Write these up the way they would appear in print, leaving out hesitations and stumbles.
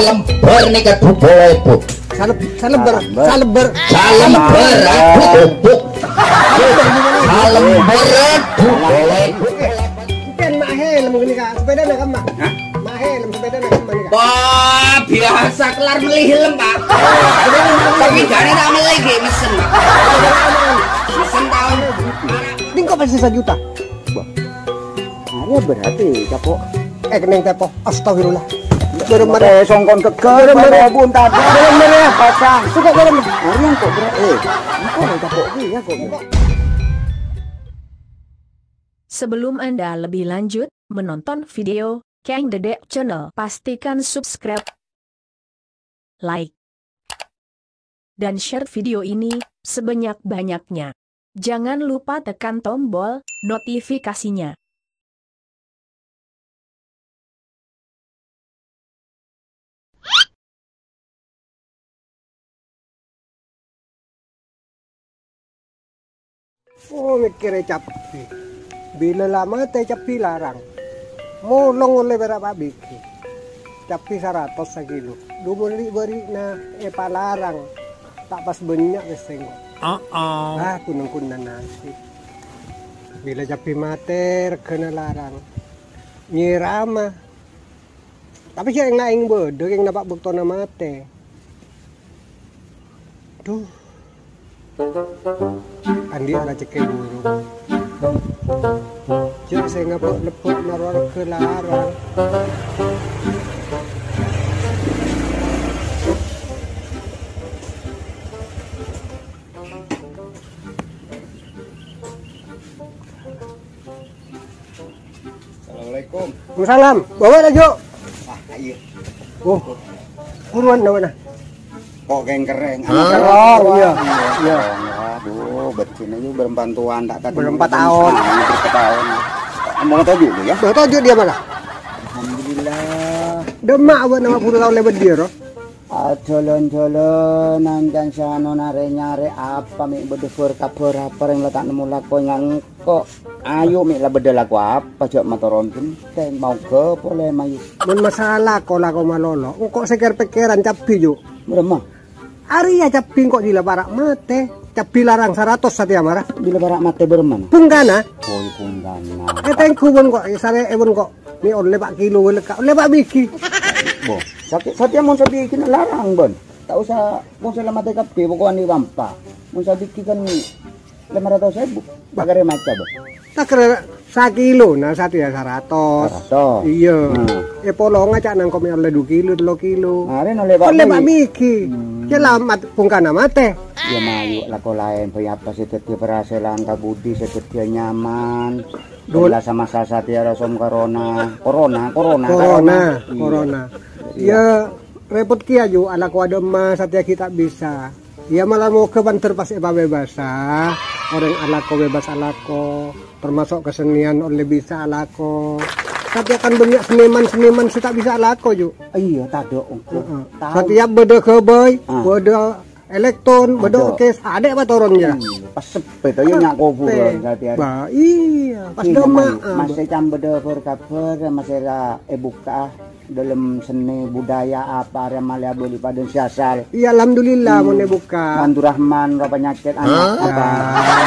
salembar nih ke dubole ibu. Salembar. Salembar bubuk. Salembar dubole ibu. Kan mahe lem gini Kak, sepeda nak mah. Mahe lem sepeda nak mah nih Kak. Wah, biasa kelar melih helm, Pak. Tapi gane tak melih ge mesen, Pak. Mesen tahun. Ini kok masih 1 juta? Ada berarti kapok. Keneng tepo. Astagfirullah. Mere songkon keker mere bun tadi. Mere pasang. Suka garam. Arian kok berarti. Kok kapok ya kok. Sebelum Anda lebih lanjut menonton video Kang Dedek Channel, pastikan subscribe, like, dan share video ini sebanyak-banyaknya. Jangan lupa tekan tombol notifikasinya. Oh, mikirnya capi. Bila lama teh capi larang. Molong oleh berapa biki. Capi 100 sekilo. 20 beri na palarang. Tak pas banyak keseng. Kunang-kunang nasi. Bila capi mater kena larang. Nyirama. Tapi siya yang laing bodoh yang dapat bukto na mate. Duh. Andi ala cek burung. Jadi saya ngepot naruh ke larang. Assalamualaikum. Waalaikumsalam. Bawa dah Jo. Iya. Oh. Buruan mana? Kok geng kereng. Kerong, iya. Iya. Aduh, betina itu berempantuan tak tadi. Berempat tahun. Berempat tahun. Mau tahu dulu ya? Tahu Jo dia mana? Alhamdulillah. Demak awak nama puluh tahun lebih dia roh. Jalan-jalan nanti sana nyare apa mi bedefur kabar apa yang letak nemu laku yang kok ayo mi lah bedel laku apa jok motoron genteng mau ke boleh mayu Mun masalah kok lako malolo kok seker pikiran capi Jo beremah hari ya capi kok dila barak mate capi larang 100 satia marah bila barak mate beremah punggana oh punggana tengku pun kok sare pun kok ni oleh pak kilo oleh pak biki boh Satya mau bikin larang bon. Tak usah mau selama TKP pokoknya ni rampa. Mau bikin kan 500.000. Bagare maca bon. Tak kira 1 kilo nah satu ya 100. Iya. Polong aja nang kome oleh 2 kilo 3 kilo. Are oleh pak biki. Selamat pungkana mate. Ya mayu lako lain apa sih teti perasaan kabudi setia nyaman. Dola sama Satya rasom corona. Ya repot kia ju ala ko ada emas Satya kita bisa. Ya malah mau ke banter pas bebasa. Orang alako bebas alako. Termasuk kesenian oleh bisa alako. Satya kan banyak seniman sih tak bisa alako ju. Iya tado. Satya beda kebay, beda elektron, beda kes ada apa toronnya. Pas sepet ayo nyako bulan Satya. Iya, pas dema. Masih cam beda kabar masih buka dalam seni budaya apa remalia beli pada siasal. Iya alhamdulillah mau buka. Mantu Rahman ro penyakit anak apa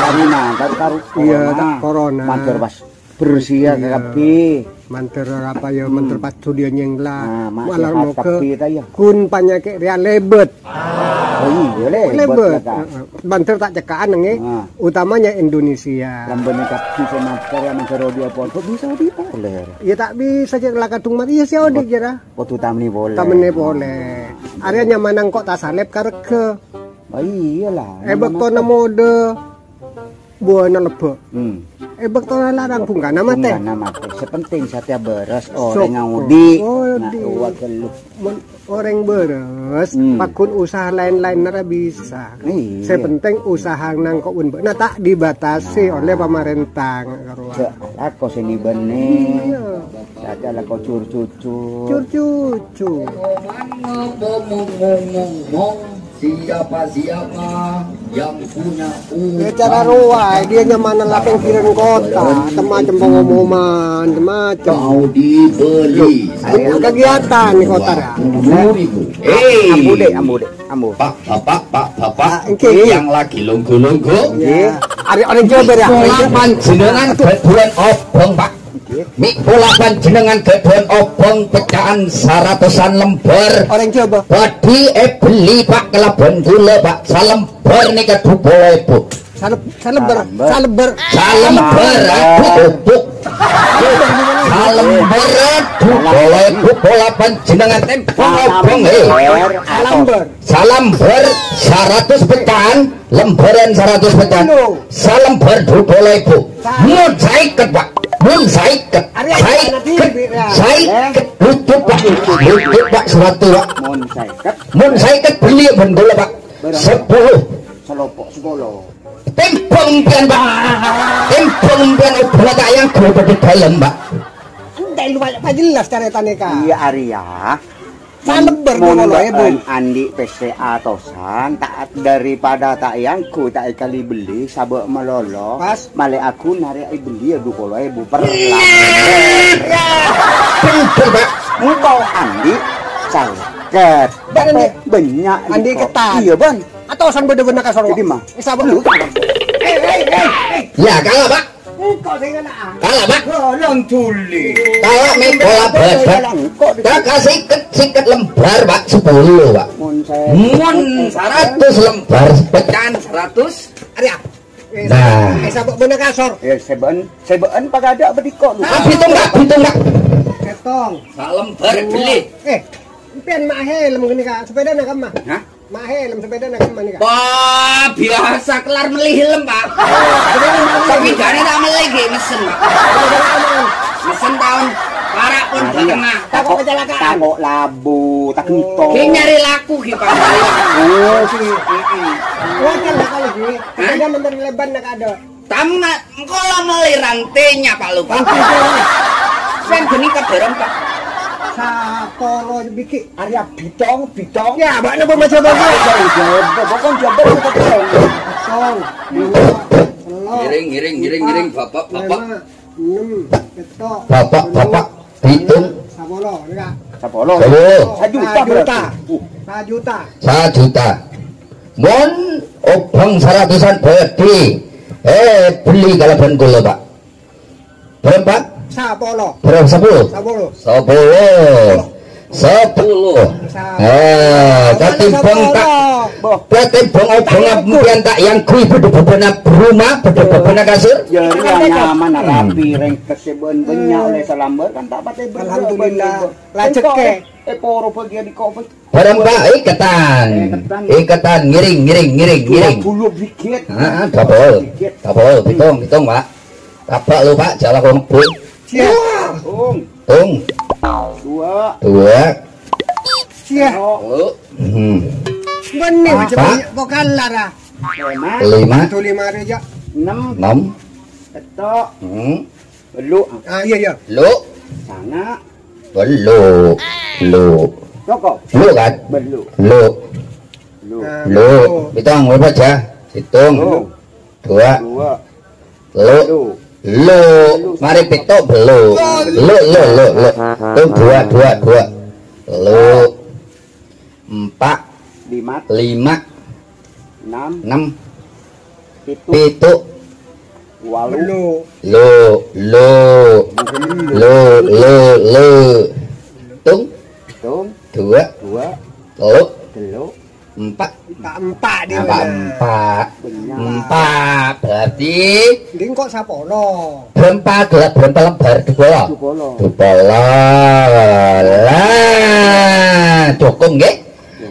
corona karu iya corona. Mantur pas bersih kabeh. Mantur apa ya mantur pas studio nyengla. Malah mau ke kun penyakit ria lebet. Oh iya lebet. Banter tak cekaan nge. Utamanya Indonesia. Lambene kabeh sama karya mencaro dia pon bisa dipoler. Ya tak bisa cek lakatung mati ya si odik jera. Waktu tamni boleh. Tamne boleh. Areanya manang kok tasalep kareke. Oh iyalah. Bektona mode buana lebe. Bektona larang punggana mate. Punggana mate. Sepenting Satya beres orang ngudi. Orang beres, pakun usaha lain-lain nara bisa. Sepenting usaha nang kok un nah tak dibatasi oleh pemerintah. Lako sini benih. Satya lako curcucu. Ngomong siapa yang punya Ya cara ruai dia nyaman lapeng kirim kota, macam pengumuman, macam. kau dibeli Kegiatan di kota ya. 10.000. Ambu. Bapak Oke. yang lagi longgo-longgo Ya. Ada coba ya. polapan jenengan gaduhan obong Pak. Mi polapan jenengan gaduhan obong pecahan 100-an lembar. Orang coba. Badi beli Pak kelaban gula Pak. Salembar nih ke 20.000. Saleber. Salembar aku tutup. Salembar 20.000 polapan jenengan tempong obong Salembar 100 pecahan, lembaran 100 pecahan. Salembar 20.000. Mun saiket Pak. Mun saiket. Saiket lutut Pak. Lutut Pak 100 Pak. Mun saiket beli ben gula Pak. 10. Selopok 10. Tempong pian Pak. Tempong pian obong tak yang gede di dalam Pak. Enggak lu banyak jelas ceritanya Kak. Iya Arya. Saleber Mun dulu Ibu. Andi PCA tosan taat daripada tak yangku tak kali beli sabuk melolo. Pas. Male aku narik beli ya 20.000 per Betul Pak. Engkau Andi cangket. Dan Andi- banyak Andi kok. ketat. Iya ban. Atau san bener-bener kasar. Jadi mah. Sabuk Lu. Ya kalah Pak. Engkau dengan ah. Kalah Pak. Tolong tuli. Kalau main bola badak, tak kasih sikat lembar Pak 10 Pak. Mun saya. Mun 100 lembar pecahan 100. Ada. Nah. Sabuk bener kasar. Ya seben pagada bediko lu. Hitung Pak. Ketong. Salembar beli. Pian mak helm gini Kak. Sepeda nak mah. Hah? Mak helm sepeda nak mah nih Kak. Wah, biasa kelar beli helm Pak. Tapi gane tak beli ge mesen Pak. Mesen tahun para pun tengah. Takut kecelakaan. Takut labu, tak kentong. Ki nyari laku ki Pak. Oh sih. Wajar lah kalau gini. Sepeda nomor lebar nak ada. Tamu kalau beli rantainya Pak lupa. Sen geni kedorong Pak. Sapolo bikin. Arya bitong. Ya, bakna pun macam bagus. Pokoknya jodoh kita ketong. Ketong. Giring bapak. 6 ketok. Bapak hitung. Sapolo nih Kak. Sapolo. 10 1 juta. 1 juta. Mon obong 100-an bedi. Beli kalaban gula Pak. Berapa? Sapolo. Berapa 10? 10. 10. Katimbang tak. Katimbang obong mungkin tak yang kui beda-beda rumah, beda-beda kasur. Jadi nyaman rapi reng keseben banyak oleh salamber kan tak pakai beli. Alhamdulillah. Laceke. Poro pergi di kopi. Berapa ikatan ngiring. Bulu dikit. Double, hitung Pak. Tabak lu Pak, jalan rumput. Siap. Tung. 2. 2. Siap. Lu. Benih Pak. macam vokal lara. 5. 5 aja. 6. 6. Ketok. Belu. Iya. Lu. Sana. Lu. Rokok. Lu kan? Belu. Lu. Lu. Hitung berapa aja? Hitung. 2. 2. Lu. Mari pitok belu. Lu. Tung 2. Lu. 4. 5. 5. 6. 6. 7. 8. 8. Lu. Tung. 2. 2. 4. 4 dia. 4. Berarti Ding kok sapolo. berempat lembar bola. Lah, cokong nggih.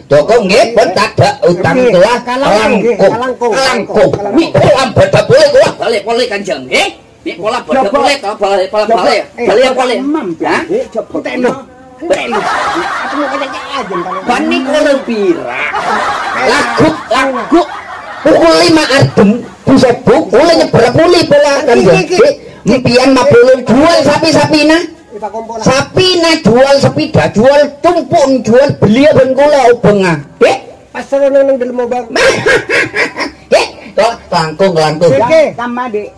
Pun tak ada utang telah kalangkung. Wi pola beda boleh gua balik kanjeng nggih. Wi pola beda boleh balik. Balik. Hah? Belu. Aku mau kacang aja Bani kolong pira. Lagu. Pukul 5 ardem. Bisa pukul nyebrang puli bola kan jadi. Impian 50 jual sapi-sapina. Sapina jual sepeda, jual tumpung, jual beli ben kula obeng ah. Pasar nang dalam bang. Langkung. Sama Dik.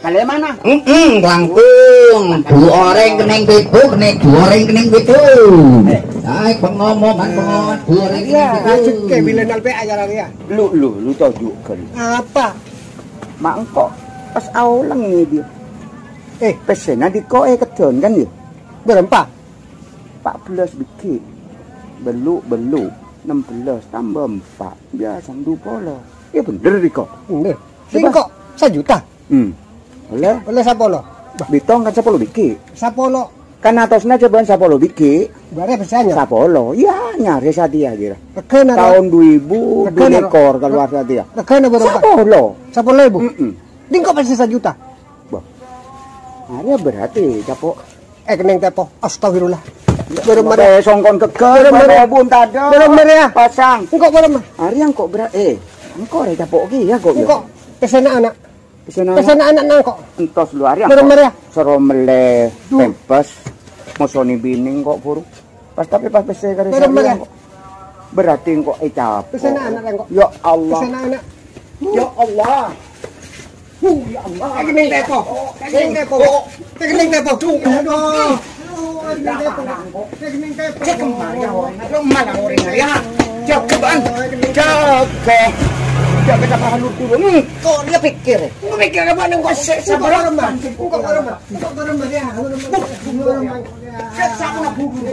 Kali mana? Langkung. Dua orang kening pitu, dua orang kening pitu. Ay, pengomongan, dua orang kening Ya, pitu. lanjut ke bilen alpe ajaran ya. Lu tunjukkan. Apa? Mak engko pas aulang nih dia. Pesena di koe kedon kan ya? Berempat. 14 biji. Belu 16 tambah 4 biasa 20. Ya bener di kok. Bener. Sing kok 1 juta. Oleh Sapolo. bitong kan 10 biji. Sapolo. Kan atosnya coba 10 biji. Bare besarnya. Sapolo. Ya nyari Sadia kira. Regana Tahun 2000 2 ekor keluar Sadia. regana berapa? Sapolo. 10.000. Ding kok pasti 1 juta. Hari berarti capok. Kening tepo. Astagfirullah. Berempat songkon keker bun tada. Berempat ya. Pasang. Engkok berapa? Hari yang kok engkok re capok ki ya kok. Engkok pesena anak. Pesena anak nang kok. entos lu hari Berempat ya. soro meleh pempes. Mosoni bining kok buru. Pas pese kare Berempat. Berarti kok capok. Pesena anak engkok. Ya Allah. Pesena anak. Ya Allah. Ya Allah. Kening tepo. Kening tepo. Kening tepo. Aduh. Kening tepo. Cek kemana mana orang ya? Jaga. Jaga apa halu turun. Kok dia pikir? Lu pikir apa nang kok sabar man. Engkok berapa ya. Cek sama buku.